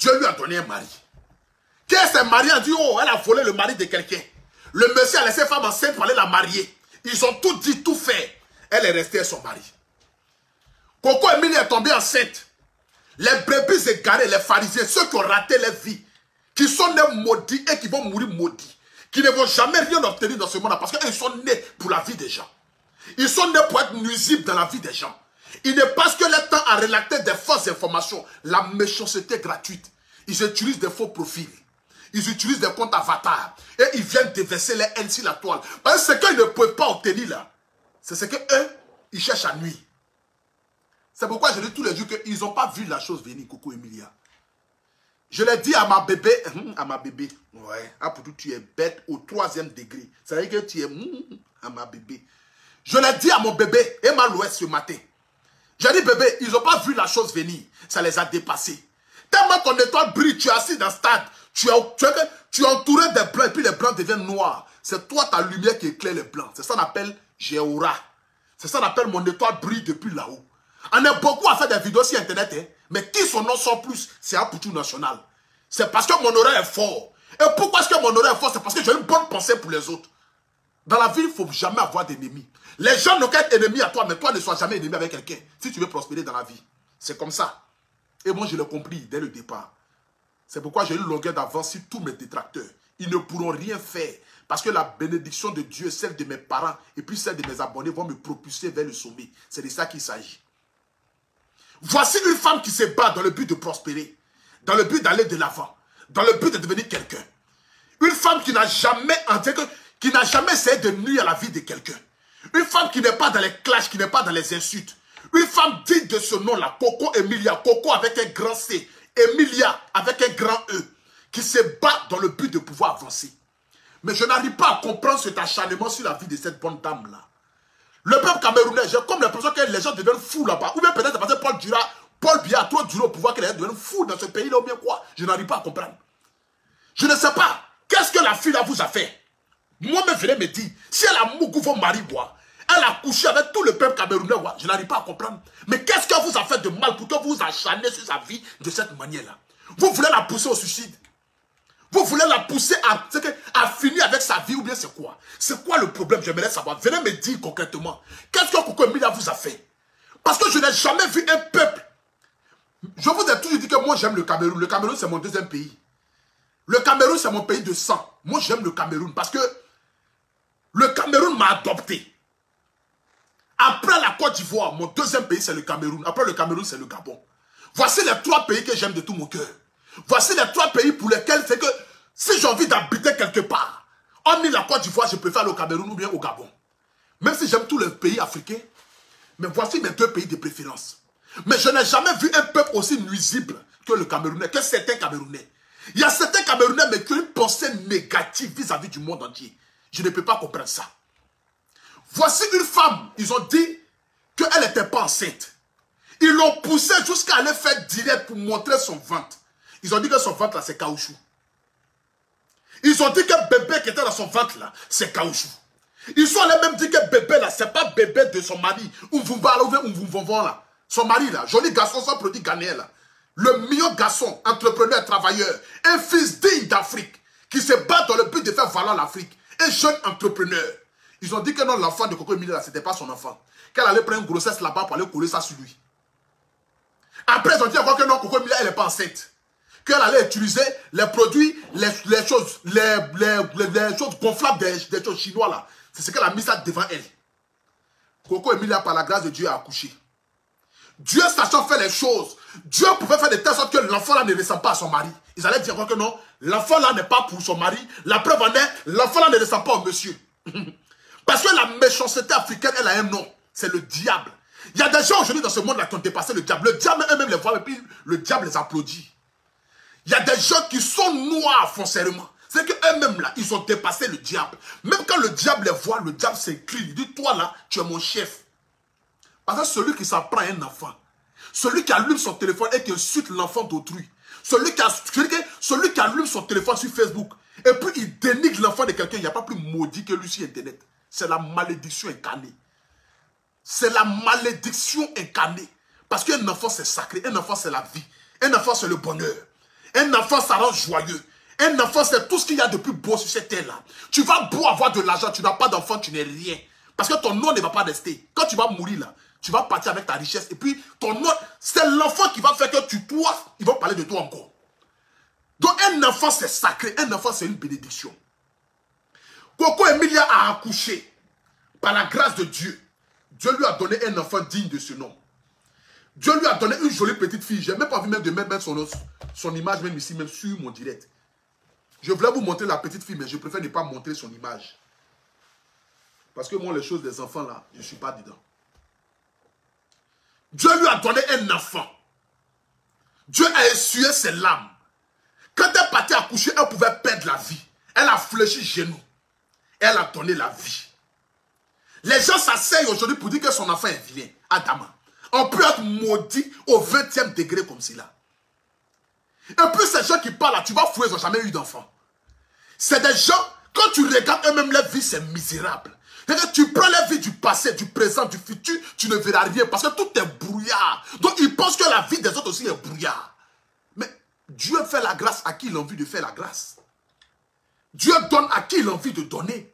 Dieu lui a donné un mari. Quand s'est mariée, a dit, oh, elle a volé le mari de quelqu'un. Le monsieur a laissé femme enceinte pour aller la marier. Ils ont tout dit, tout fait. Elle est restée avec son mari. Coco Emilie est tombée enceinte. Les brebis égarés, les pharisiens, ceux qui ont raté leur vie, qui sont nés maudits et qui vont mourir maudits, qui ne vont jamais rien obtenir dans ce monde-là parce qu'ils sont nés pour la vie des gens. Ils sont nés pour être nuisibles dans la vie des gens. Ils ne passent que leur temps à relater des fausses informations. La méchanceté gratuite. Ils utilisent des faux profils. Ils utilisent des comptes avatars. Et ils viennent déverser les haines sur la toile. Parce que ce qu'ils ne peuvent pas obtenir là, c'est ce qu'eux, ils cherchent à nuire. C'est pourquoi je dis tous les jours qu'ils n'ont pas vu la chose venir, Coco Emilia. Je l'ai dit à ma bébé, ouais, ah, pour tout, tu es bête au 3e degré. Ça veut dire que tu es à ma bébé. Je l'ai dit à mon bébé, Emma l'Ouest ce matin. J'ai dit, bébé, ils n'ont pas vu la chose venir. Ça les a dépassés. Tellement ton étoile brille, tu es assis dans le stade. Tu es entouré des blancs et puis les blancs deviennent noirs. C'est toi, ta lumière qui éclaire les blancs. C'est ça qu'on appelle Géora. C'est ça qu'on appelle mon étoile brille depuis là-haut. On est beaucoup à faire des vidéos sur Internet, hein, mais qui son nom sort plus, c'est un Poutou national. C'est parce que mon oreille est fort. Et pourquoi est-ce que mon oreille est fort? C'est parce que j'ai une bonne pensée pour les autres. Dans la vie, il ne faut jamais avoir d'ennemis. Les gens n'ont qu'à être ennemis à toi, mais toi ne sois jamais ennemi avec quelqu'un. Si tu veux prospérer dans la vie, c'est comme ça. Et moi, je l'ai compris dès le départ. C'est pourquoi j'ai une longueur d'avance sur tous mes détracteurs. Ils ne pourront rien faire. Parce que la bénédiction de Dieu, celle de mes parents et puis celle de mes abonnés vont me propulser vers le sommet. C'est de ça qu'il s'agit. Voici une femme qui se bat dans le but de prospérer, dans le but d'aller de l'avant, dans le but de devenir quelqu'un. Une femme qui n'a jamais, essayé de nuire à la vie de quelqu'un. Une femme qui n'est pas dans les clashs, qui n'est pas dans les insultes. Une femme digne de ce nom-là, Coco Emilia, Coco avec un grand C, Emilia avec un grand E, qui se bat dans le but de pouvoir avancer. Mais je n'arrive pas à comprendre cet acharnement sur la vie de cette bonne dame-là. Le peuple camerounais, j'ai comme l'impression que les gens deviennent fous là-bas. Ou bien peut-être parce que Paul Biya a trop duré au pouvoir que les gens deviennent fous dans ce pays-là ou bien quoi. Je n'arrive pas à comprendre. Je ne sais pas. Qu'est-ce que la fille-là vous a fait? Moi-même, venez me dire, si elle a mougou vos maris, elle a couché avec tout le peuple camerounais, je n'arrive pas à comprendre. Mais qu'est-ce qu'elle vous a fait de mal pour que vous vous acharnez sur sa vie de cette manière-là? Vous voulez la pousser au suicide? Vous voulez la pousser à finir avec sa vie ou bien c'est quoi? C'est quoi le problème? J'aimerais savoir. Venez me dire concrètement. Qu'est-ce que Coco Emilia vous a fait? Parce que je n'ai jamais vu un peuple. Je vous ai toujours dit que moi j'aime le Cameroun. Le Cameroun c'est mon deuxième pays. Le Cameroun c'est mon pays de sang. Moi j'aime le Cameroun parce que le Cameroun m'a adopté. Après la Côte d'Ivoire, mon deuxième pays c'est le Cameroun. Après le Cameroun c'est le Gabon. Voici les 3 pays que j'aime de tout mon cœur. Voici les 3 pays pour lesquels c'est que si j'ai envie d'habiter quelque part, hormis la Côte d'Ivoire, je préfère au Cameroun ou bien au Gabon. Même si j'aime tous les pays africains, mais voici mes 2 pays de préférence. Mais je n'ai jamais vu un peuple aussi nuisible que le Camerounais, que certains Camerounais. Il y a certains Camerounais, mais qui ont une pensée négative vis-à-vis du monde entier. Je ne peux pas comprendre ça. Voici une femme, ils ont dit qu'elle n'était pas enceinte. Ils l'ont poussée jusqu'à aller faire direct pour montrer son ventre. Ils ont dit que son ventre là, c'est caoutchouc. Ils ont dit que bébé qui était dans son ventre là, c'est caoutchouc. Ils ont allés même dit que bébé là, c'est pas bébé de son mari. Là. Son mari là, joli garçon sans produit ghanéen là. Le meilleur garçon, entrepreneur, travailleur. Un fils digne d'Afrique. Qui se bat dans le but de faire valoir l'Afrique. Un jeune entrepreneur. Ils ont dit que non, l'enfant de Coco Emilia là, c'était pas son enfant. Qu'elle allait prendre une grossesse là-bas pour aller coller ça sur lui. Après, ils ont dit encore que non, Coco Emilia, elle n'est pas enceinte. Qu'elle allait utiliser les produits, les choses gonflables des choses chinois là. C'est ce qu'elle a mis ça devant elle. Coco Emilia, par la grâce de Dieu, a accouché. Dieu sachant faire les choses, Dieu pouvait faire de telle sorte que l'enfant là ne ressemble pas à son mari. Ils allaient dire encore que non, l'enfant là n'est pas pour son mari. La preuve en est, l'enfant là ne ressemble pas au monsieur. Parce que la méchanceté africaine, elle a un nom. C'est le diable. Il y a des gens aujourd'hui dans ce monde-là qui ont dépassé le diable. Le diable eux-mêmes les voit et puis le diable les applaudit. Il y a des gens qui sont noirs foncièrement. C'est qu'eux-mêmes là, ils ont dépassé le diable. Même quand le diable les voit, le diable s'incline. Il dit, toi là, tu es mon chef. Parce que celui qui s'en prend un enfant, celui qui allume son téléphone et qui insulte l'enfant d'autrui, celui qui allume son téléphone sur Facebook, et puis il dénigre l'enfant de quelqu'un, il n'y a pas plus maudit que lui sur Internet. C'est la malédiction incarnée. C'est la malédiction incarnée. Parce qu'un enfant c'est sacré, un enfant c'est la vie, un enfant c'est le bonheur. Un enfant, ça rend joyeux. Un enfant, c'est tout ce qu'il y a de plus beau sur cette terre-là. Tu vas beau avoir de l'argent, tu n'as pas d'enfant, tu n'es rien. Parce que ton nom ne va pas rester. Quand tu vas mourir là, tu vas partir avec ta richesse. Et puis, ton nom, c'est l'enfant qui va faire que toi, ils vont parler de toi encore. Donc, un enfant, c'est sacré. Un enfant, c'est une bénédiction. Coco Emilia a accouché par la grâce de Dieu. Dieu lui a donné un enfant digne de ce nom. Dieu lui a donné une jolie petite fille. Je n'ai même pas envie même de mettre son image même ici, même sur mon direct. Je voulais vous montrer la petite fille, mais je préfère ne pas montrer son image. Parce que moi, les choses des enfants là, je ne suis pas dedans. Dieu lui a donné un enfant. Dieu a essuyé ses larmes. Quand elle est partie accoucher, elle pouvait perdre la vie. Elle a fléchi genou. Elle a donné la vie. Les gens s'asseyent aujourd'hui pour dire que son enfant est vilain. Adama. On peut être maudit au 20e degré comme cela. Et puis ces gens qui parlent là, tu vas fouiller, ils n'ont jamais eu d'enfant. C'est des gens, quand tu regardes eux-mêmes leur vie, c'est misérable. Tu prends la vie du passé, du présent, du futur, tu ne verras rien parce que tout est brouillard. Donc ils pensent que la vie des autres aussi est brouillard. Mais Dieu fait la grâce à qui il a envie de faire la grâce. Dieu donne à qui il a envie de donner.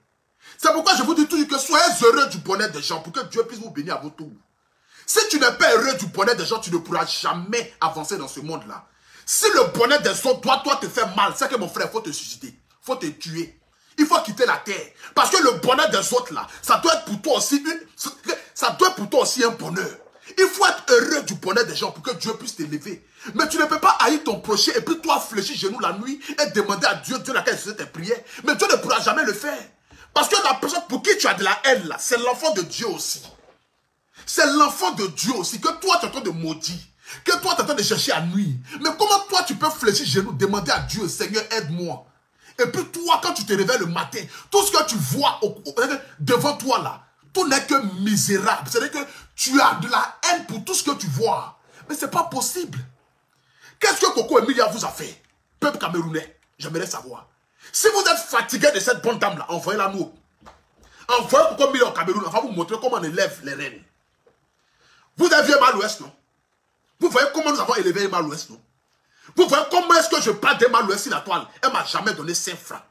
C'est pourquoi je vous dis toujours que soyez heureux du bonheur des gens pour que Dieu puisse vous bénir à votre tour. Si tu n'es pas heureux du bonheur des gens, tu ne pourras jamais avancer dans ce monde-là. Si le bonheur des autres doit toi te faire mal, c'est que mon frère, il faut te suicider. Il faut te tuer. Il faut quitter la terre. Parce que le bonheur des autres là, ça doit être pour toi aussi un bonheur. Il faut être heureux du bonheur des gens pour que Dieu puisse t'élever. Mais tu ne peux pas haïr ton prochain et puis toi fléchir genoux la nuit et demander à Dieu, Dieu laquelle c'est tes prières. Mais Dieu ne pourra jamais le faire. Parce que la personne pour qui tu as de la haine là, c'est l'enfant de Dieu aussi. C'est l'enfant de Dieu aussi que toi tu es en train de maudire. Que toi tu es en train de chercher à nuire. Mais comment toi tu peux fléchir genoux, demander à Dieu, Seigneur aide-moi. Et puis toi, quand tu te réveilles le matin, tout ce que tu vois devant toi là, tout n'est que misérable. C'est-à-dire que tu as de la haine pour tout ce que tu vois. Mais ce n'est pas possible. Qu'est-ce que Coco Emilia vous a fait? Peuple camerounais, j'aimerais savoir. Si vous êtes fatigué de cette bonne dame-là, envoyez-la nous. Envoyez Coco Emilia au Cameroun, on va vous montrer comment on élève les reines. Vous avez vu Mal-Ouest, non? Vous voyez comment nous avons élevé Mal-Ouest, non? Vous voyez comment est-ce que je parle d'Emma Louest sur la toile? Elle ne m'a jamais donné 5 francs.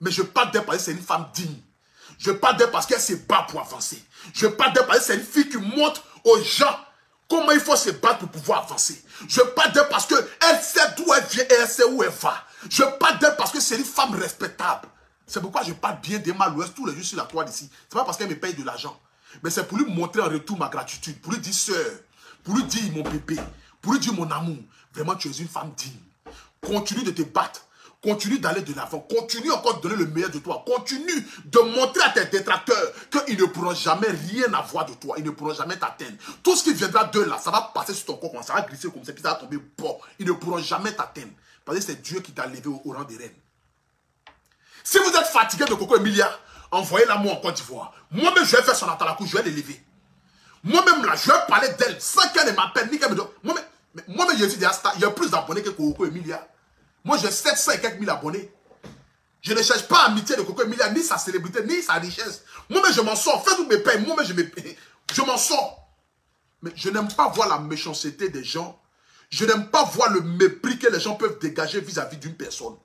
Mais je parle d'elle parce que c'est une femme digne. Je parle d'elle parce qu'elle se bat pour avancer. Je parle d'elle parce que c'est une fille qui montre aux gens comment il faut se battre pour pouvoir avancer. Je parle d'elle parce qu'elle sait d'où elle vient et elle sait où elle va. Je parle d'elle parce que c'est une femme respectable. C'est pourquoi je parle bien d'Emma Louest tous les jours sur la toile ici. Ce n'est pas parce qu'elle me paye de l'argent. Mais c'est pour lui montrer en retour ma gratitude. Pour lui dire sœur. Pour lui dire mon bébé. Pour lui dire mon amour. Vraiment, tu es une femme digne. Continue de te battre. Continue d'aller de l'avant. Continue encore de donner le meilleur de toi. Continue de montrer à tes détracteurs qu'ils ne pourront jamais rien avoir de toi. Ils ne pourront jamais t'atteindre. Tout ce qui viendra de là, ça va passer sur ton corps. Ça va glisser comme ça. Puis ça va tomber bon. Ils ne pourront jamais t'atteindre. Parce que c'est Dieu qui t'a levé au rang des reines. Si vous êtes fatigué de Coco Emilia, envoyez-la moi en Côte d'Ivoire. Moi-même, je vais faire son atalakou. Je vais l'élever. Moi-même, là, je vais parler d'elle sans qu'elle ne m'appelle ni qu'elle me donne. Moi-même, je suis des stars. Il y a plus d'abonnés que Coco Emilia. Moi, j'ai 700 et quelques mille abonnés. Je ne cherche pas l'amitié de Coco Emilia, ni sa célébrité, ni sa richesse. Moi-même, je m'en sors. Faites-vous mes payes. Moi-même, je m'en sors. Mais je n'aime pas voir la méchanceté des gens. Je n'aime pas voir le mépris que les gens peuvent dégager vis-à-vis d'une personne.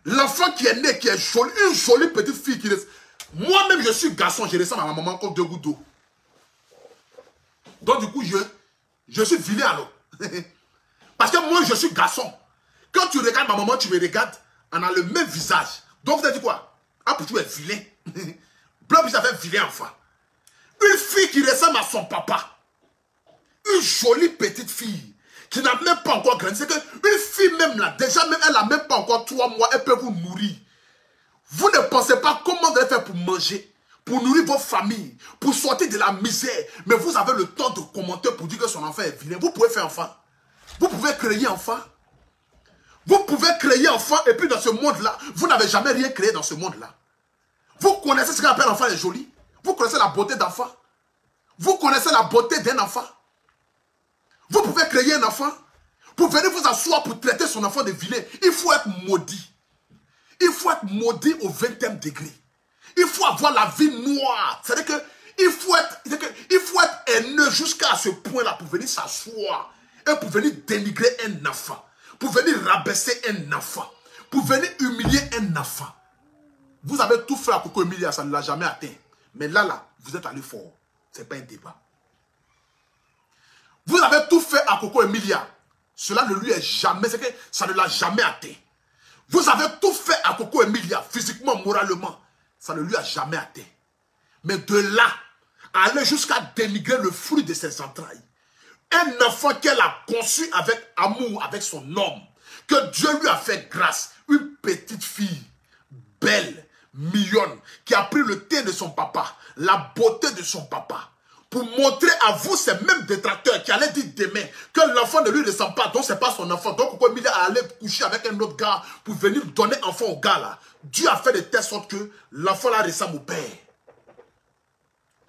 L'enfant qui est né, qui est jolie, une jolie petite fille qui reste. Moi-même, je suis garçon. Je ressemble à ma maman comme 2 gouttes d'eau. Donc, du coup, je suis vilain alors. Parce que moi, je suis garçon. Quand tu regardes ma maman, tu me regardes, on a le même visage. Donc, vous avez dit quoi? Ah, pour tu es vilain. Blanc, ça fait vilain enfant. Une fille qui ressemble à son papa. Une jolie petite fille qui n'a même pas encore grandi. C'est qu'une fille même là, déjà même, elle n'a même pas encore 3 mois, elle peut vous nourrir. Vous ne pensez pas comment vous allez faire pour manger, pour nourrir vos familles, pour sortir de la misère. Mais vous avez le temps de commenter pour dire que son enfant est vilain. Vous pouvez faire enfant. Vous pouvez créer enfant. Vous pouvez créer enfant et puis dans ce monde-là, vous n'avez jamais rien créé dans ce monde-là. Vous connaissez ce qu'on appelle enfant est joli. Vous connaissez la beauté d'enfant. Vous connaissez la beauté d'un enfant. Vous pouvez créer un enfant. Pour venir vous asseoir pour traiter son enfant de vilain. Il faut être maudit. Il faut être maudit au 20e degré. Il faut avoir la vie noire. C'est-à-dire qu'il faut être haineux jusqu'à ce point-là pour venir s'asseoir et pour venir dénigrer un enfant. pour venir rabaisser un enfant, pour venir humilier un enfant. Vous avez tout fait à Coco Emilia, ça ne l'a jamais atteint. Mais là, vous êtes allé fort. Ce n'est pas un débat. Vous avez tout fait à Coco Emilia. Cela ne lui est jamais, c'est que ça ne l'a jamais atteint. Vous avez tout fait à Coco Emilia, physiquement, moralement. Ça ne lui a jamais atteint. Mais de là, à aller jusqu'à dénigrer le fruit de ses entrailles. Un enfant qu'elle a conçu avec amour, avec son homme. Que Dieu lui a fait grâce. Une petite fille, belle, mignonne, qui a pris le thé de son papa, la beauté de son papa, pour montrer à vous ces mêmes détracteurs qui allaient dire demain que l'enfant ne lui ressemble pas, donc ce n'est pas son enfant. Donc Coco Emilia allait coucher avec un autre gars pour venir donner enfant au gars là. Dieu a fait de telle sorte que l'enfant là ressemble au père.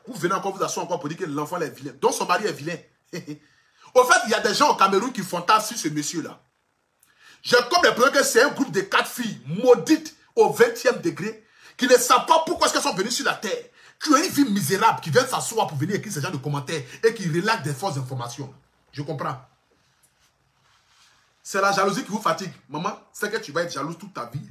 Vous venez encore vous asseoir encore pour dire que l'enfant est vilain. Donc son mari est vilain. Au fait, il y a des gens au Cameroun qui font taf sur ce monsieur là. J'ai comme l'impression que c'est un groupe de 4 filles maudites au 20e degré qui ne savent pas pourquoi est-ce qu'elles sont venues sur la terre. Tu as une fille misérable qui vient s'asseoir pour venir écrire ce genre de commentaires et qui relate des fausses informations. Je comprends. C'est la jalousie qui vous fatigue. Maman, c'est que tu vas être jalouse toute ta vie.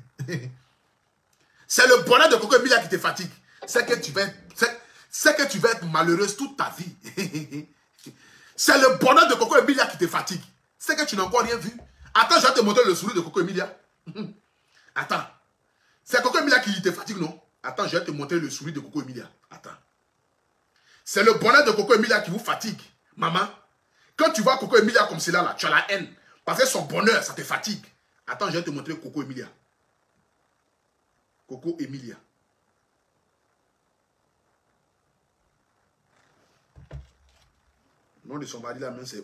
C'est le bonheur de Coco Emilia qui te fatigue. C'est que tu vas être malheureuse toute ta vie. C'est le bonheur de Coco Emilia qui te fatigue. C'est que tu n'as encore rien vu. Attends, je vais te montrer le sourire de Coco Emilia. Attends. C'est Coco Emilia qui te fatigue, non? Attends, je vais te montrer le sourire de Coco Emilia. Attends. C'est le bonheur de Coco Emilia qui vous fatigue. Maman, quand tu vois Coco Emilia comme cela, là, tu as la haine. Parce que son bonheur, ça te fatigue. Attends, je vais te montrer Coco Emilia. Coco Emilia. Le nom de son mari là, même c'est...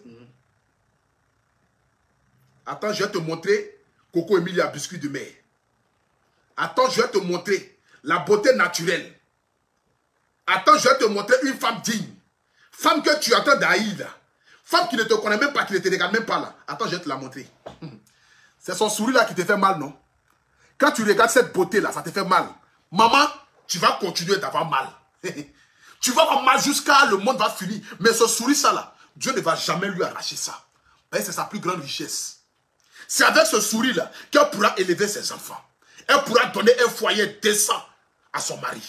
Attends, je vais te montrer Coco Emilia, biscuit de mer. Attends, je vais te montrer la beauté naturelle. Attends, je vais te montrer une femme digne. Femme que tu attends d'haïr là. Femme qui ne te connaît même pas, qui ne te regarde même pas là. Attends, je vais te la montrer. C'est son sourire là qui te fait mal, non? Quand tu regardes cette beauté là, ça te fait mal. Maman, tu vas continuer d'avoir mal. Tu vas avoir mal jusqu'à le monde va finir. Mais ce sourire ça là, Dieu ne va jamais lui arracher ça. C'est sa plus grande richesse. C'est avec ce sourire là qu'elle pourra élever ses enfants. Elle pourra donner un foyer décent à son mari.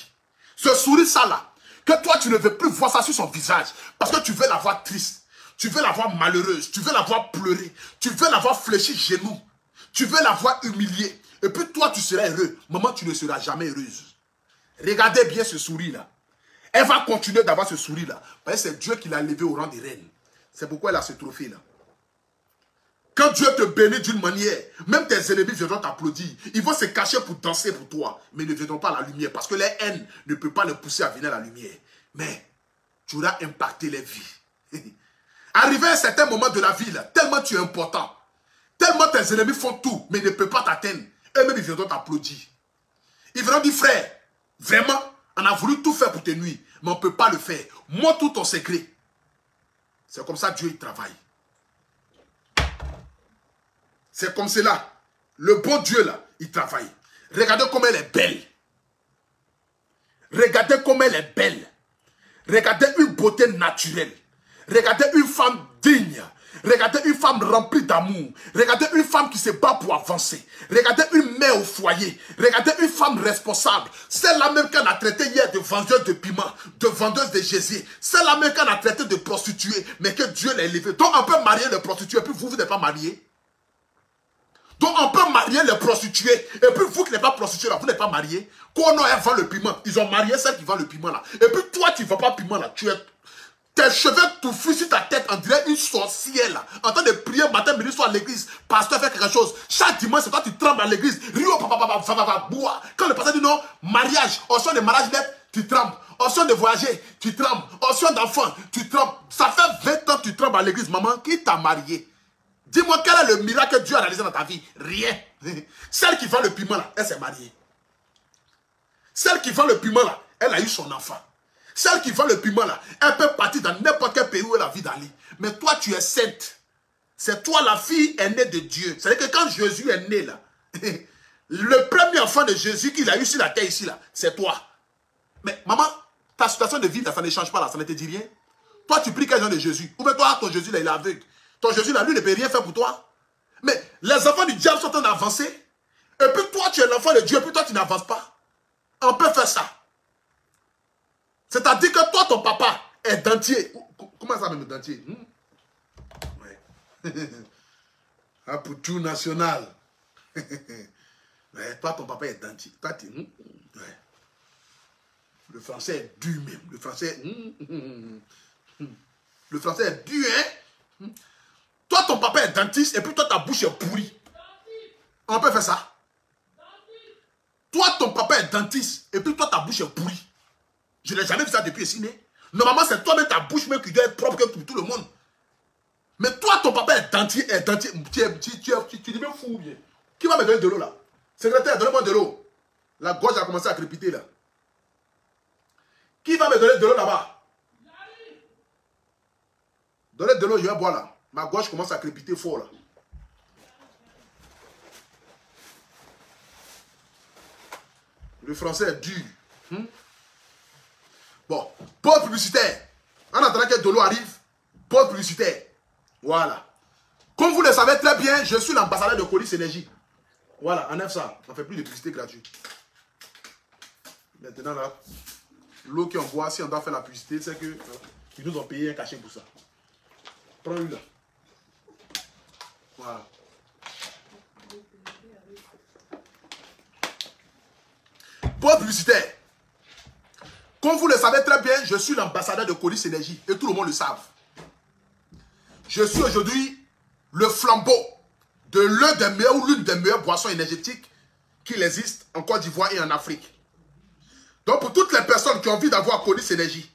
Ce sourire ça là, que toi tu ne veux plus voir ça sur son visage. Parce que tu veux la voir triste. Tu veux la voir malheureuse. Tu veux la voir pleurer. Tu veux la voir fléchir genoux. Tu veux la voir humiliée. Et puis toi tu seras heureux. Maman, tu ne seras jamais heureuse. Regardez bien ce sourire là. Elle va continuer d'avoir ce sourire là. Parce que c'est Dieu qui l'a levé au rang des reines. C'est pourquoi elle a ce trophée là. Quand Dieu te bénit d'une manière, même tes ennemis viendront t'applaudir. Ils vont se cacher pour danser pour toi, mais ils ne viendront pas à la lumière. Parce que les haines ne peuvent pas les pousser à venir à la lumière. Mais tu auras impacté les vies. Arrivé à un certain moment de la vie, là, tellement tu es important, tellement tes ennemis font tout, mais ils ne peuvent pas t'atteindre. Eux-mêmes, ils viendront t'applaudir. Ils viendront dire, frère, vraiment, on a voulu tout faire pour te nuire, mais on ne peut pas le faire. Montre tout ton secret. C'est comme ça que Dieu il travaille. C'est comme cela. Le bon Dieu là, il travaille. Regardez comment elle est belle. Regardez comment elle est belle. Regardez une beauté naturelle. Regardez une femme digne. Regardez une femme remplie d'amour. Regardez une femme qui se bat pour avancer. Regardez une mère au foyer. Regardez une femme responsable. Celle-là même qu'on a traité hier de vendeuse de piment, de vendeuse de gésier. Celle-là même qu'on a traité de prostituée, mais que Dieu l'a élevée. Donc on peut marier les prostituées, et puis vous n'êtes pas mariés. Donc on peut marier les prostituées, et puis vous qui n'êtes pas prostituée là, vous n'êtes pas mariés. Quand on vend le piment, ils ont marié celle qui vend le piment là. Et puis toi tu ne vends pas le piment là, tu es... Tes cheveux touffus sur ta tête, on dirait une sorcière là. En train de prier matin, midi, soir à l'église. Pasteur fait quelque chose. Chaque dimanche, c'est toi tu trembles à l'église. Rio, papa, bois. Quand le pasteur dit non, mariage, option de mariage net, tu trembles. Option de voyager, tu trembles. Option d'enfant, tu trembles. Ça fait 20 ans que tu trembles à l'église. Maman, qui t'a marié? Dis-moi quel est le miracle que Dieu a réalisé dans ta vie? Rien. Celle qui vend le piment là, elle s'est mariée. Celle qui vend le piment là, elle a eu son enfant. Celle qui vend le piment là, elle peut partir dans n'importe quel pays où elle a envie d'aller. Mais toi, tu es sainte. C'est toi la fille aînée de Dieu. C'est-à-dire que quand Jésus est né là, le premier enfant de Jésus qu'il a eu sur la terre ici là, c'est toi. Mais maman, ta situation de vie, ça ne change pas là, ça ne te dit rien. Toi, tu pries quel genre de Jésus? Ou bien toi, ton Jésus là, il est aveugle. Ton Jésus là, lui, ne peut rien faire pour toi. Mais les enfants du diable sont en train d'avancer. Et puis toi, tu es l'enfant de Dieu. Et puis toi, tu n'avances pas. On peut faire ça. C'est-à-dire que toi, ton papa est dentier. Comment ça même dentier? Ouais. Un poutou national. Ouais, toi, ton papa est dentier. Toi, tu... Ouais. Le français est dur même. Le français... Le français est dur, hein? Toi, ton papa est dentiste et puis toi, ta bouche est pourrie. On peut faire ça? Toi, ton papa est dentiste et puis toi, ta bouche est pourrie. Je n'ai jamais vu ça depuis ici, né? Normalement, c'est toi-même ta bouche même qui doit être propre pour tout le monde. Mais toi, ton papa est dentier, tu dis même fou ou bien? Qui va me donner de l'eau là? Secrétaire, donnez-moi de l'eau. La gorge a commencé à crépiter là. Qui va me donner de l'eau là-bas? Donnez de l'eau, je vais boire là. Ma gorge commence à crépiter fort là. Le français est dur. Bon, pause publicitaire. En attendant que de l'eau arrive, pause publicitaire. Voilà. Comme vous le savez très bien, je suis l'ambassadeur de Colis Énergie. Voilà, enlève ça. On ne fait plus de publicité gratuite. Maintenant là, l'eau qu'on boit, si on doit faire la publicité, c'est que ils nous ont payé un cachet pour ça. Prends-le là. Voilà. Pause publicitaire. Comme vous le savez très bien, je suis l'ambassadeur de Colis Énergie et tout le monde le savent. Je suis aujourd'hui le flambeau de l'un des meilleurs ou l'une des meilleures boissons énergétiques qu'il existe en Côte d'Ivoire et en Afrique. Donc pour toutes les personnes qui ont envie d'avoir Colis Énergie,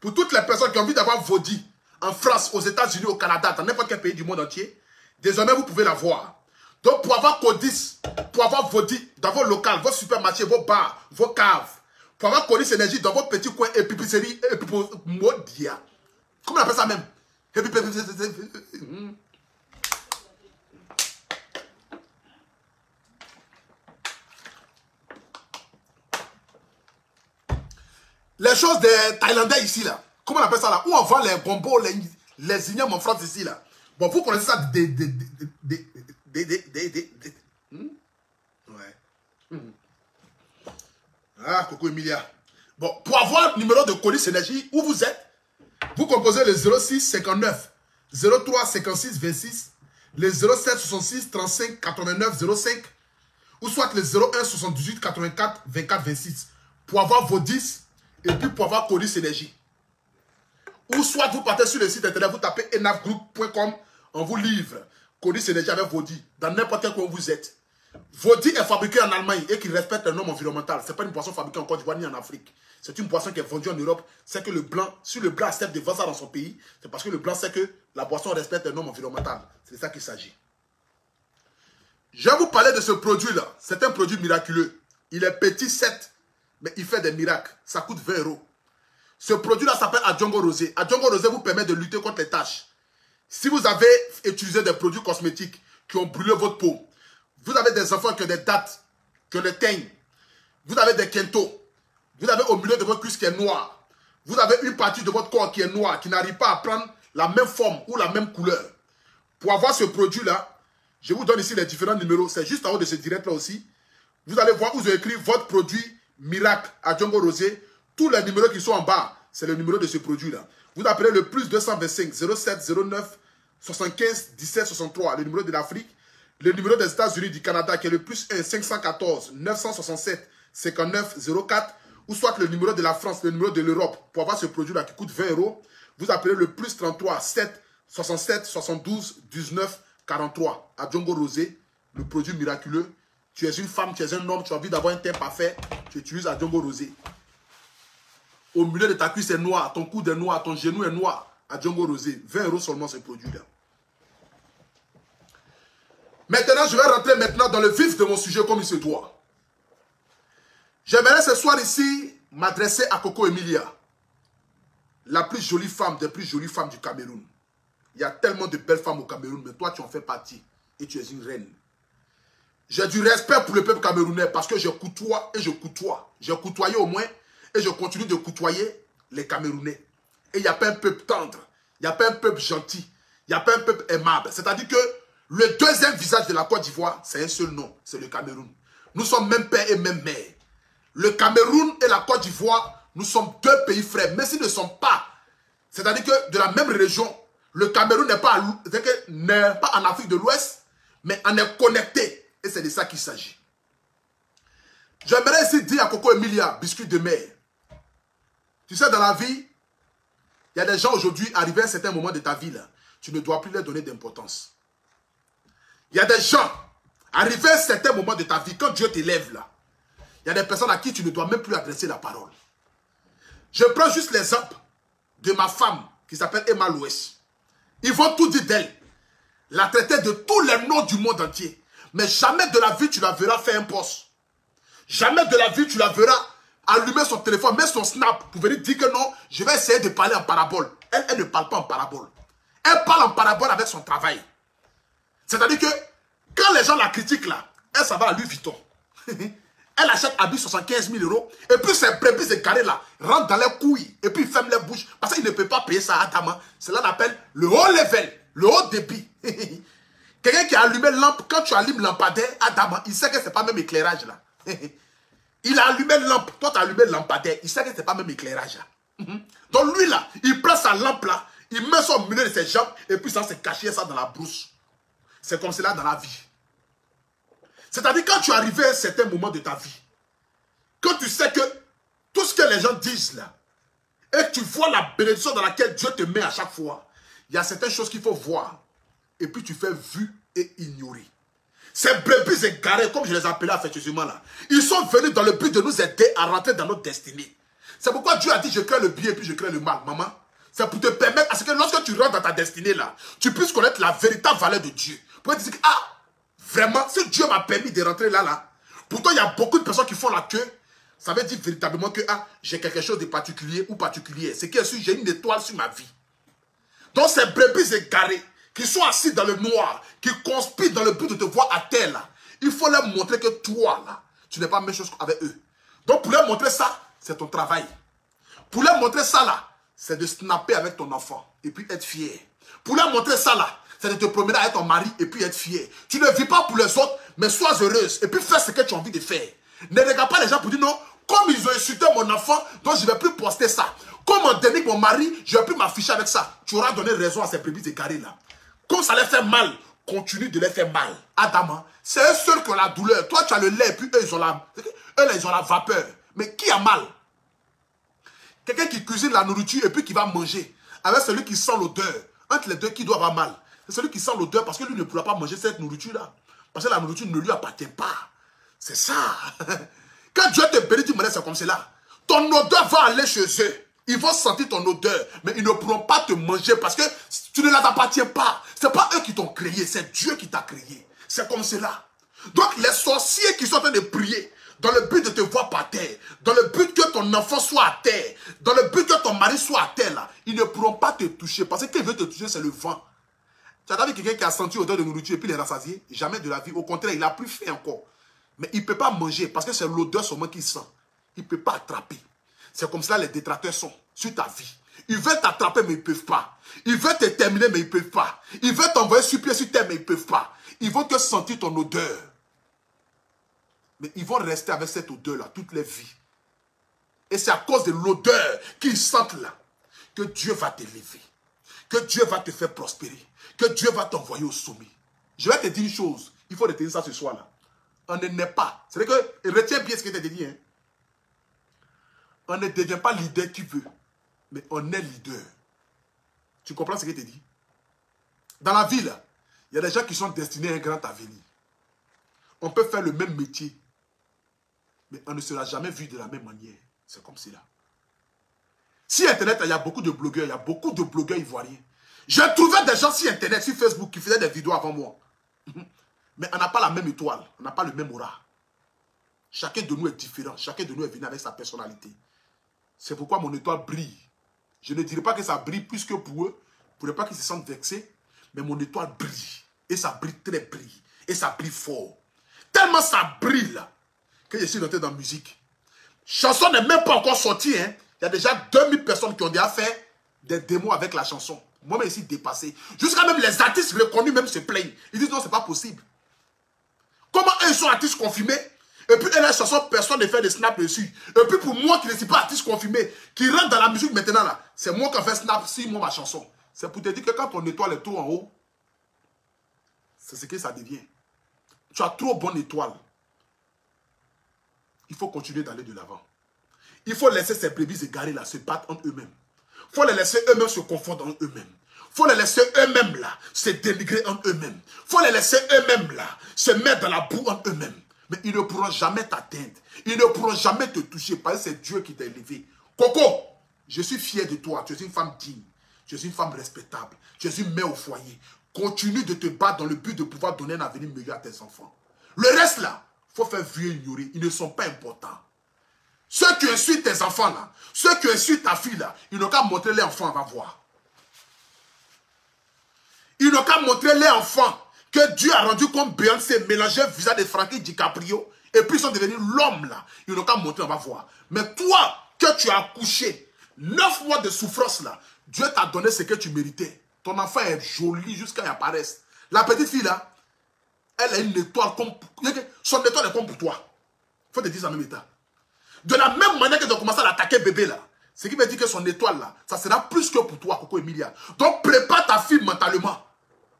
pour toutes les personnes qui ont envie d'avoir Vodi en France, aux États-Unis, au Canada, dans n'importe quel pays du monde entier, désormais vous pouvez l'avoir. Donc pour avoir Colis, pour avoir Vodi dans vos locales, vos supermarchés, vos bars, vos caves, pour avoir Colis Énergie dans vos petits coins épiceries, Modia. Comment on appelle ça même? Les choses des Thaïlandais ici là, comment on appelle ça là? Où on vend les gombos, les ignomes en France ici là. Bon, vous connaissez ça ouais. Ah, Coco Emilia. Bon, pour avoir le numéro de Colis Énergie, où vous êtes, vous composez le 06 59 03 56 26, le 07 66 35 89 05, ou soit le 01 78 84 24 26, pour avoir vos 10, et puis pour avoir Colis Énergie. Ou soit vous partez sur le site internet, vous tapez enafgroup.com, on vous livre Colis Énergie avec Vodi, dans n'importe quel coin où vous êtes. Vodi est fabriqué en Allemagne et qui respecte les normes environnementales. Ce n'est pas une boisson fabriquée en Côte d'Ivoire ni en Afrique. C'est une boisson qui est vendue en Europe. C'est que le blanc, si le blanc accepte de vendre ça dans son pays, c'est parce que le blanc sait que la boisson respecte les normes environnementales. C'est de ça qu'il s'agit. Je vais vous parler de ce produit-là. C'est un produit miraculeux. Il est petit, certes, mais il fait des miracles. Ça coûte 20 €. Ce produit-là s'appelle Adjongo Rosé. Adjongo Rosé vous permet de lutter contre les taches. Si vous avez utilisé des produits cosmétiques qui ont brûlé votre peau, vous avez des enfants qui ont des dates, qui ont des teignes, vous avez des quintos, vous avez au milieu de votre cuisse qui est noir, vous avez une partie de votre corps qui est noire, qui n'arrive pas à prendre la même forme ou la même couleur. Pour avoir ce produit-là, je vous donne ici les différents numéros, c'est juste en haut de ce direct-là aussi. Vous allez voir où j'ai écrit votre produit miracle Adjongo Rosé. Tous les numéros qui sont en bas, c'est le numéro de ce produit-là. Vous appelez le plus 225 07 09 75 17 63, le numéro de l'Afrique. Le numéro des États-Unis du Canada qui est le plus 1 514 967 59 04, ou soit le numéro de la France, le numéro de l'Europe, pour avoir ce produit-là qui coûte 20 €, vous appelez le plus 33 7 67 72 19 43. Adjongo Rosé, le produit miraculeux. Tu es une femme, tu es un homme, tu as envie d'avoir un teint parfait, tu utilises Adjongo Rosé. Au milieu de ta cuisse est noir, ton coude est noir, ton genou est noir. Adjongo Rosé, 20 € seulement ce produit-là. Maintenant, je vais rentrer maintenant dans le vif de mon sujet comme il se doit. J'aimerais ce soir ici m'adresser à Coco Emilia, la plus jolie femme des plus jolies femmes du Cameroun. Il y a tellement de belles femmes au Cameroun, mais toi tu en fais partie et tu es une reine. J'ai du respect pour le peuple camerounais parce que je côtoie et je côtoie. J'ai côtoyé au moins et je continue de côtoyer les Camerounais. Et il n'y a pas un peuple tendre, il n'y a pas un peuple gentil, il n'y a pas un peuple aimable. C'est-à-dire que Le deuxième visage de la Côte d'Ivoire, c'est un seul nom, c'est le Cameroun. Nous sommes même père et même mère. Le Cameroun et la Côte d'Ivoire, nous sommes deux pays frères, mais s'ils ne sont pas, c'est-à-dire que de la même région, le Cameroun n'est pas en Afrique de l'Ouest, mais on est connecté. Et c'est de ça qu'il s'agit. J'aimerais ici dire à Coco Emilia, biscuit de mer. Tu sais, dans la vie, il y a des gens aujourd'hui, arrivés à un certain moment de ta vie, là, tu ne dois plus leur donner d'importance. Il y a des gens, arrivés à un certain moment de ta vie, quand Dieu t'élève là, il y a des personnes à qui tu ne dois même plus adresser la parole. Je prends juste l'exemple de ma femme qui s'appelle Emma Louès. Ils vont tout dire d'elle. La traiter de tous les noms du monde entier. Mais jamais de la vie tu la verras faire un poste. Jamais de la vie tu la verras allumer son téléphone, mettre son snap pour venir dire que non, je vais essayer de parler en parabole. Elle ne parle pas en parabole. Elle parle en parabole avec son travail. C'est-à-dire que quand les gens la critiquent là, elle s'en va à Louis Vuitton. Elle achète habit 75 000 € et puis ses brebis égarés là rentrent dans les couilles et puis ferment les bouches parce qu'il ne peut pas payer ça à Adama. Cela l'appelle le haut level, le haut débit. Quelqu'un qui a allumé lampe, quand tu allumes lampadaire Adama, il sait que ce n'est pas même éclairage là. Il a allumé lampe, toi tu as allumé lampadaire, il sait que ce n'est pas même éclairage là. Donc lui là, il prend sa lampe là, il met son milieu de ses jambes et puis ça c'est caché ça dans la brousse. C'est comme cela dans la vie. C'est-à-dire quand tu arrives à un certain moment de ta vie, quand tu sais que tout ce que les gens disent là, et tu vois la bénédiction dans laquelle Dieu te met à chaque fois, il y a certaines choses qu'il faut voir. Et puis tu fais vu et ignorer. Ces brebis égarés, comme je les appelais affectueusement là, ils sont venus dans le but de nous aider à rentrer dans notre destinée. C'est pourquoi Dieu a dit je crée le bien et puis je crée le mal, maman. C'est pour te permettre à ce que lorsque tu rentres dans ta destinée là, tu puisses connaître la véritable valeur de Dieu. Pour te dire que, ah, vraiment, si Dieu m'a permis de rentrer là, pourtant il y a beaucoup de personnes qui font la queue, ça veut dire véritablement que ah, j'ai quelque chose de particulier ou particulier. C'est que j'ai une étoile sur ma vie. Donc ces brebis égarés, qui sont assis dans le noir, qui conspirent dans le but de te voir à terre là, il faut leur montrer que toi là, tu n'es pas la même chose avec eux. Donc pour leur montrer ça, c'est ton travail. Pour leur montrer ça là, c'est de snapper avec ton enfant et puis être fier. Pour leur montrer ça là, c'est de te promener avec ton mari et puis être fier. Tu ne vis pas pour les autres, mais sois heureuse et puis fais ce que tu as envie de faire. Ne regarde pas les gens pour dire non, comme ils ont insulté mon enfant, donc je ne vais plus poster ça. Comme on dénigre mon mari, je ne vais plus m'afficher avec ça. Tu auras donné raison à ces brebis égarés là. Comme ça les fait mal, continue de les faire mal. Adama, c'est eux seuls qui ont la douleur. Toi tu as le lait et puis eux ils ont la vapeur. Mais qui a mal? Quelqu'un qui cuisine la nourriture et puis qui va manger. Avec celui qui sent l'odeur. Entre les deux, qui doit avoir mal? C'est celui qui sent l'odeur parce que lui ne pourra pas manger cette nourriture-là. Parce que la nourriture ne lui appartient pas. C'est ça. Quand Dieu te bénit, tu me laisses comme cela. Ton odeur va aller chez eux. Ils vont sentir ton odeur. Mais ils ne pourront pas te manger parce que tu ne leur appartiens pas. Ce n'est pas eux qui t'ont créé. C'est Dieu qui t'a créé. C'est comme cela. Donc les sorciers qui sont en train de prier, dans le but de te voir par terre, dans le but que ton enfant soit à terre, dans le but que ton mari soit à terre, là, ils ne pourront pas te toucher. Parce que qui veut te toucher, c'est le vent. Tu as vu quelqu'un qui a senti l'odeur de nourriture et puis il est rassasié? Jamais de la vie. Au contraire, il a plus faim encore. Mais il ne peut pas manger parce que c'est l'odeur seulement qu'il sent. Il ne peut pas attraper. C'est comme ça les détracteurs sont sur ta vie. Ils veulent t'attraper, mais ils ne peuvent pas. Ils veulent te terminer, mais ils ne peuvent pas. Ils veulent t'envoyer sur pied sur terre, mais ils ne peuvent pas. Ils vont te sentir ton odeur. Mais ils vont rester avec cette odeur-là toute leur vie. Et c'est à cause de l'odeur qu'ils sentent là que Dieu va t'élever. Que Dieu va te faire prospérer. Que Dieu va t'envoyer au sommet. Je vais te dire une chose. Il faut retenir ça ce soir-là. On ne naît pas. C'est vrai que, retiens bien ce que je t'ai dit. Hein. On ne devient pas leader qui veut. Mais on est leader. Tu comprends ce que je t'ai dit? Dans la vie, là, il y a des gens qui sont destinés à un grand avenir. On peut faire le même métier. Mais on ne sera jamais vu de la même manière. C'est comme cela. Sur Internet, il y a beaucoup de blogueurs. Il y a beaucoup de blogueurs ivoiriens. J'ai trouvé des gens sur Internet, sur Facebook, qui faisaient des vidéos avant moi. Mais on n'a pas la même étoile. On n'a pas le même aura. Chacun de nous est différent. Chacun de nous est venu avec sa personnalité. C'est pourquoi mon étoile brille. Je ne dirais pas que ça brille plus que pour eux. Pour ne pas qu'ils se sentent vexés. Mais mon étoile brille. Et ça brille très brille. Et ça brille fort. Tellement ça brille là. Que je suis rentré dans la musique. Chanson n'est même pas encore sortie. Hein. Il y a déjà 2000 personnes qui ont déjà fait des démos avec la chanson. Moi-même ici dépassé. Jusqu'à même les artistes reconnus même se plaignent. Ils disent non, c'est pas possible. Comment eux, ils sont artistes confirmés? Et puis, et la chanson, personne ne fait de snap dessus. Et puis, pour moi qui ne suis pas artiste confirmé, qui rentre dans la musique maintenant, là, c'est moi qui ai fait snap sur moi, ma chanson. C'est pour te dire que quand ton étoile est trop en haut, c'est ce que ça devient. Tu as trop bonne étoile. Il faut continuer d'aller de l'avant. Il faut laisser ces brebis égarés là se battre entre eux-mêmes. Il faut les laisser eux-mêmes se confondre en eux-mêmes. Il faut les laisser eux-mêmes là se dénigrer en eux-mêmes. Il faut les laisser eux-mêmes là se mettre dans la boue en eux-mêmes. Mais ils ne pourront jamais t'atteindre. Ils ne pourront jamais te toucher parce que c'est Dieu qui t'a élevé. Coco, je suis fier de toi. Tu es une femme digne. Tu es une femme respectable. Tu es une mère au foyer. Continue de te battre dans le but de pouvoir donner un avenir meilleur à tes enfants. Le reste là, il faut faire vieux ignorer. Ils ne sont pas importants. Ceux qui insultent tes enfants là, ceux qui insultent ta fille là, ils n'ont qu'à montrer les enfants, on va voir. Ils n'ont qu'à montrer les enfants que Dieu a rendu comme Beyoncé, mélangé le visage de Frankie DiCaprio, et puis ils sont devenus l'homme là. Ils n'ont qu'à montrer, on va voir. Mais toi, que tu as accouché, 9 mois de souffrance là, Dieu t'a donné ce que tu méritais. Ton enfant est joli jusqu'à qu'il apparaisse. La petite fille là, elle a une étoile comme... Son étoile est comme pour toi. Il faut te dire ça en même état. De la même manière que tu as commencé à l'attaquer bébé là, ce qui veut dire que son étoile là, ça sera plus que pour toi, Coco Emilia. Donc prépare ta fille mentalement.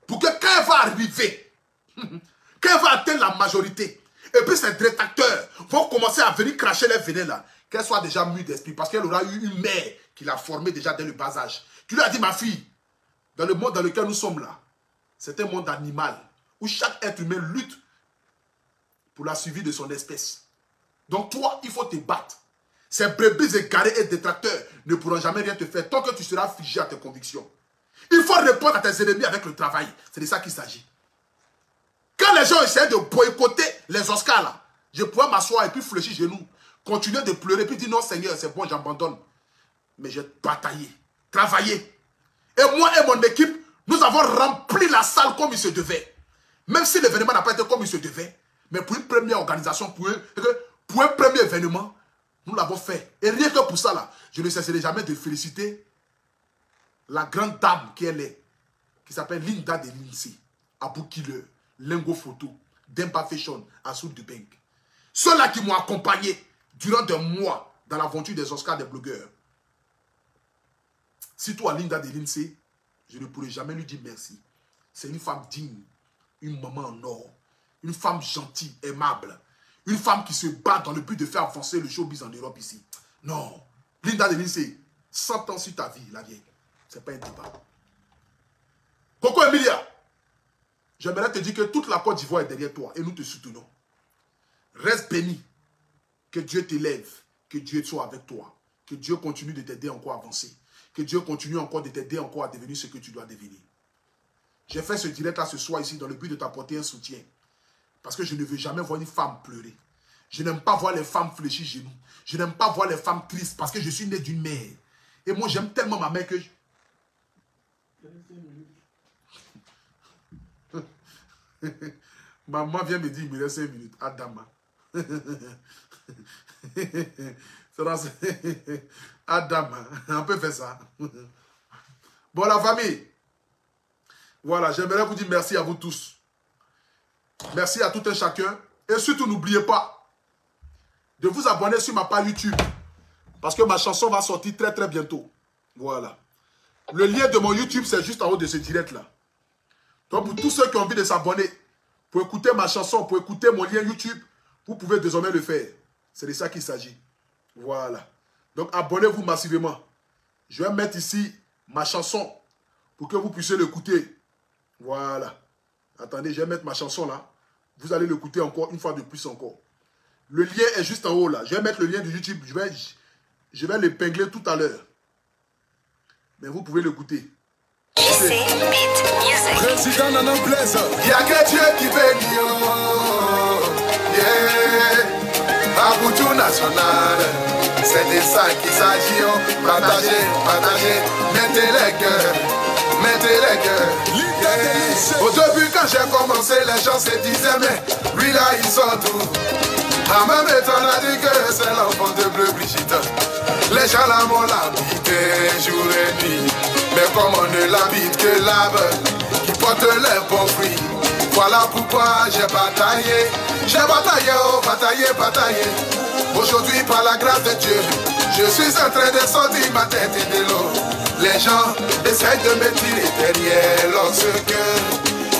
Pour que quand elle va arriver, quand elle va atteindre la majorité, et puis ses détracteurs vont commencer à venir cracher les venin là, qu'elle soit déjà mûre d'esprit, parce qu'elle aura eu une mère qui l'a formée déjà dès le bas âge. Qui lui a dit, ma fille, dans le monde dans lequel nous sommes là, c'est un monde animal, où chaque être humain lutte pour la survie de son espèce. Donc toi, il faut te battre. Ces brebis égarés et détracteurs ne pourront jamais rien te faire tant que tu seras figé à tes convictions. Il faut répondre à tes ennemis avec le travail. C'est de ça qu'il s'agit. Quand les gens essaient de boycotter les Oscars là, je pourrais m'asseoir et puis fléchir genoux, continuer de pleurer, puis dire non Seigneur, c'est bon, j'abandonne. Mais j'ai bataillé, travaillé. Et moi et mon équipe, nous avons rempli la salle comme il se devait. Même si l'événement n'a pas été comme il se devait, mais pour une première organisation, pour un premier événement, nous l'avons fait. Et rien que pour ça, là, je ne cesserai jamais de féliciter la grande dame qu'elle est, qui s'appelle Linda de Lindsay, Abou Killer, Lingo Photo, Dempa Fashion, Assoud de Bank. Ceux-là qui m'ont accompagné durant des mois dans l'aventure des Oscars des blogueurs. Si toi, Linda de Lindsay, je ne pourrai jamais lui dire merci. C'est une femme digne, une maman en or, une femme gentille, aimable, une femme qui se bat dans le but de faire avancer le showbiz en Europe ici. Non, Linda de Lindsay, 100 ans sur ta vie, la vieille. C'est pas un débat. Coco Emilia, j'aimerais te dire que toute la Côte d'Ivoire est derrière toi et nous te soutenons. Reste béni. Que Dieu t'élève, que Dieu soit avec toi, que Dieu continue de t'aider encore à avancer, que Dieu continue encore de t'aider encore à devenir ce que tu dois devenir. J'ai fait ce direct là ce soir ici dans le but de t'apporter un soutien. Parce que je ne veux jamais voir une femme pleurer. Je n'aime pas voir les femmes fléchir genoux. Je n'aime pas voir les femmes tristes parce que je suis né d'une mère. Et moi j'aime tellement ma mère que... Maman vient me dire, il me reste 5 minutes. Adama. Adama. On peut faire ça. Bon, la famille. Voilà, j'aimerais vous dire merci à vous tous. Merci à tout un chacun. Et surtout, n'oubliez pas de vous abonner sur ma page YouTube. Parce que ma chanson va sortir très très bientôt. Voilà. Le lien de mon YouTube, c'est juste en haut de ce direct-là. Donc, pour tous ceux qui ont envie de s'abonner, pour écouter ma chanson, pour écouter mon lien YouTube, vous pouvez désormais le faire. C'est de ça qu'il s'agit. Voilà. Donc, abonnez-vous massivement. Je vais mettre ici ma chanson pour que vous puissiez l'écouter. Voilà. Attendez, je vais mettre ma chanson là. Vous allez l'écouter encore une fois de plus encore. Le lien est juste en haut là. Je vais mettre le lien de YouTube. Je vais l'épingler tout à l'heure. Mais vous pouvez l'écouter. Président dans nos places. Il n'y a que Dieu qui bénit. Aboutou national. C'est de ça qu'il s'agit. Partagez, partagez. Mettez les cœurs. Mettez les cœurs. Au début quand j'ai commencé, les gens se disaient mais lui là il sort tout. En même temps on a dit que c'est l'enfant de Bleu Brigitte. Les gens là m'ont l'habité jour et nuit. Mais comme on ne l'habite que l'arbre qui porte les bons fruits, voilà pourquoi j'ai bataillé. J'ai bataillé, oh, bataillé, bataillé. Aujourd'hui, par la grâce de Dieu, je suis en train de sortir ma tête de l'eau. Les gens essayent de me tirer derrière lorsque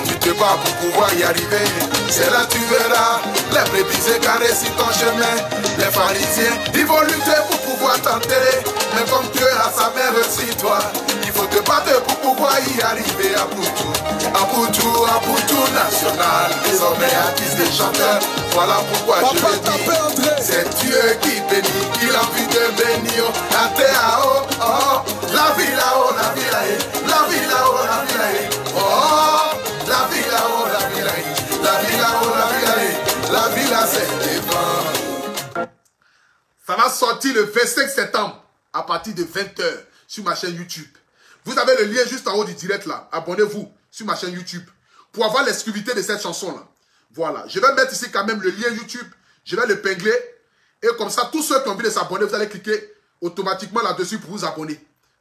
tu te bats pour pouvoir y arriver. C'est là que tu verras les brebis égarées sur ton chemin. Les pharisiens, ils vont lutter pour pouvoir t'enterrer. Mais comme Dieu a sa main sur toi, il faut te battre pour pouvoir y arriver à Poutou. À Poutou national, désormais artiste et chanteur. Voilà pourquoi je le dis. C'est Dieu qui bénit, il a envie de bénir. La terre haut, oh, la vie là-haut, la vie là-haut, la vie là-haut, la vie là-haut, oh, la vie là-haut, la vie là-haut, la vie là-haut, la vie là-haut, la vie là c'est devant. Ça va sortir le 25 septembre à partir de 20h sur ma chaîne YouTube. Vous avez le lien juste en haut du direct là. Abonnez-vous sur ma chaîne YouTube pour avoir l'exclusivité de cette chanson là. Voilà. Je vais mettre ici quand même le lien YouTube. Je vais le pingler. Et comme ça, tous ceux qui ont envie de s'abonner, vous allez cliquer automatiquement là-dessus pour vous abonner.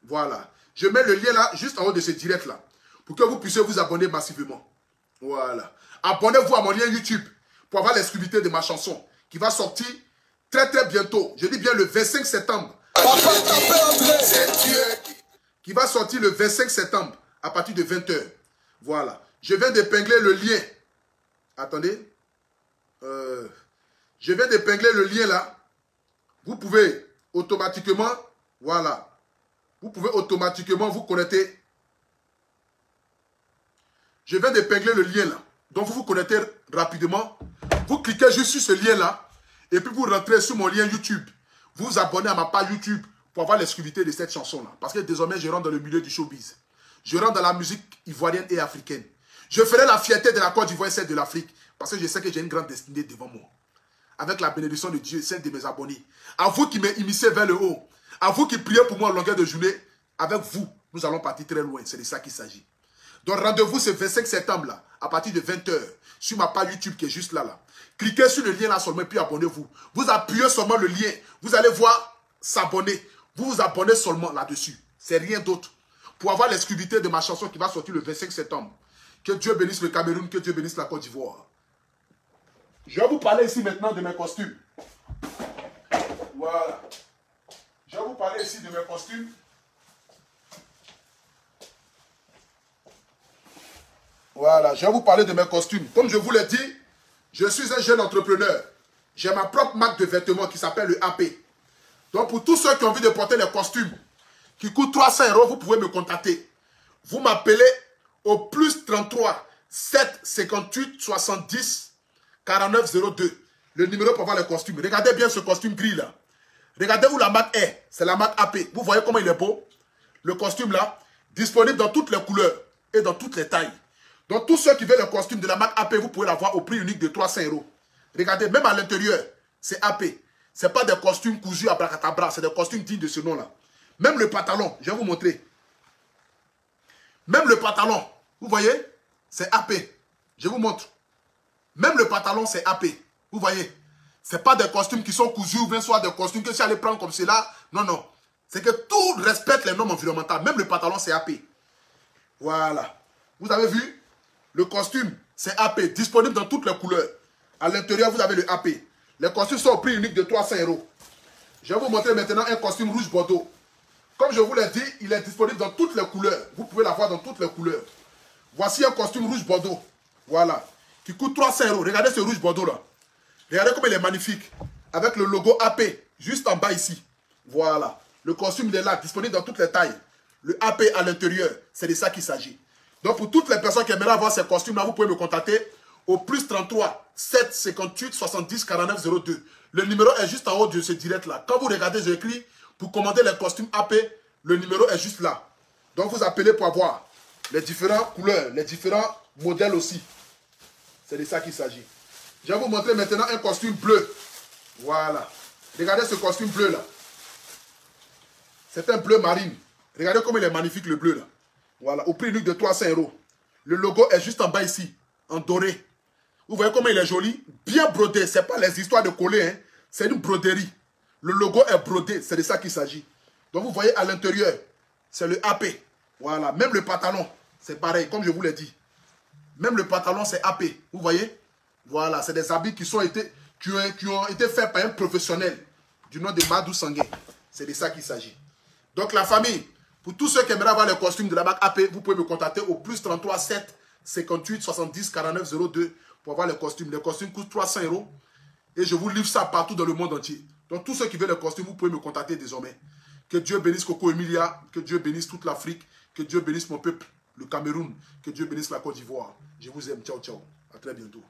Voilà. Je mets le lien là, juste en haut de ce direct là. Pour que vous puissiez vous abonner massivement. Voilà. Abonnez-vous à mon lien YouTube pour avoir l'exclusivité de ma chanson qui va sortir très très bientôt. Je dis bien le 25 septembre. C'est Dieu qui va sortir le 25 septembre à partir de 20h. Voilà. Je viens d'épingler le lien. Attendez. Je viens d'épingler le lien là. Vous pouvez automatiquement, voilà. Vous pouvez automatiquement vous connecter. Je viens d'épingler le lien là. Donc vous vous connectez rapidement. Vous cliquez juste sur ce lien là. Et puis vous rentrez sur mon lien YouTube. Vous vous abonnez à ma page YouTube pour avoir l'exclusivité de cette chanson là. Parce que désormais je rentre dans le milieu du showbiz. Je rentre dans la musique ivoirienne et africaine. Je ferai la fierté de la Côte d'Ivoire et celle de l'Afrique. Parce que je sais que j'ai une grande destinée devant moi. Avec la bénédiction de Dieu, celle de mes abonnés. À vous qui m'immiscez vers le haut. À vous qui priez pour moi en longueur de journée. Avec vous, nous allons partir très loin. C'est de ça qu'il s'agit. Donc rendez-vous ce 25 septembre là, à partir de 20h, sur ma page YouTube qui est juste là. Cliquez sur le lien là seulement, puis abonnez-vous. Vous appuyez seulement le lien. Vous allez voir s'abonner. Vous vous abonnez seulement là-dessus. C'est rien d'autre. Pour avoir l'exclusivité de ma chanson qui va sortir le 25 septembre. Que Dieu bénisse le Cameroun, que Dieu bénisse la Côte d'Ivoire. Je vais vous parler ici maintenant de mes costumes. Voilà. Je vais vous parler ici de mes costumes. Voilà, je vais vous parler de mes costumes. Comme je vous l'ai dit, je suis un jeune entrepreneur. J'ai ma propre marque de vêtements qui s'appelle le AP. Donc pour tous ceux qui ont envie de porter les costumes qui coûtent 300 €, vous pouvez me contacter. Vous m'appelez au plus 33 7 58 70 49 02. Le numéro pour voir les costumes. Regardez bien ce costume gris là. Regardez où la marque est. C'est la marque AP. Vous voyez comment il est beau? Le costume là, disponible dans toutes les couleurs et dans toutes les tailles. Donc tous ceux qui veulent le costume de la marque AP, vous pouvez l'avoir au prix unique de 300 €. Regardez, même à l'intérieur, c'est AP. Ce n'est pas des costumes cousus à bracadabra, c'est des costumes dignes de ce nom-là. Même le pantalon, je vais vous montrer. Même le pantalon, vous voyez, c'est AP. Je vous montre. Même le pantalon, c'est AP. Vous voyez, ce n'est pas des costumes qui sont cousus ou bien soit des costumes que si allez prendre comme cela. Non, non. C'est que tout respecte les normes environnementales. Même le pantalon, c'est AP. Voilà. Vous avez vu? Le costume, c'est AP. Disponible dans toutes les couleurs. À l'intérieur, vous avez le AP. Les costumes sont au prix unique de 300 €. Je vais vous montrer maintenant un costume rouge bordeaux. Comme je vous l'ai dit, il est disponible dans toutes les couleurs. Vous pouvez l'avoir dans toutes les couleurs. Voici un costume rouge bordeaux. Voilà. Qui coûte 300 €. Regardez ce rouge bordeaux là. Regardez comme il est magnifique. Avec le logo AP. Juste en bas ici. Voilà. Le costume il est là. Disponible dans toutes les tailles. Le AP à l'intérieur. C'est de ça qu'il s'agit. Donc pour toutes les personnes qui aimeraient avoir ces costumes là, vous pouvez me contacter au plus 33 7 58 70 49 02. Le numéro est juste en haut de ce direct là. Quand vous regardez, j'ai écrit pour commander les costumes AP, le numéro est juste là. Donc vous appelez pour avoir les différentes couleurs, les différents modèles aussi. C'est de ça qu'il s'agit. Je vais vous montrer maintenant un costume bleu. Voilà. Regardez ce costume bleu là. C'est un bleu marine. Regardez comme il est magnifique le bleu là. Voilà, au prix unique de 300 €. Le logo est juste en bas ici, en doré. Vous voyez comment il est joli? Bien brodé, ce n'est pas les histoires de coller, hein. C'est une broderie. Le logo est brodé, c'est de ça qu'il s'agit. Donc vous voyez à l'intérieur, c'est le AP. Voilà, même le pantalon, c'est pareil, comme je vous l'ai dit. Même le pantalon, c'est AP, vous voyez? Voilà, c'est des habits qui ont été faits par un professionnel du nom de Madou Sangué. C'est de ça qu'il s'agit. Donc la famille, pour tous ceux qui aimeraient avoir les costumes de la marque AP, vous pouvez me contacter au plus 33 7 58 70 49 02 pour avoir les costumes. Les costumes coûtent 300 € et je vous livre ça partout dans le monde entier. Donc tous ceux qui veulent les costumes, vous pouvez me contacter désormais. Que Dieu bénisse Coco Emilia, que Dieu bénisse toute l'Afrique, que Dieu bénisse mon peuple, le Cameroun, que Dieu bénisse la Côte d'Ivoire. Je vous aime, ciao, ciao. À très bientôt.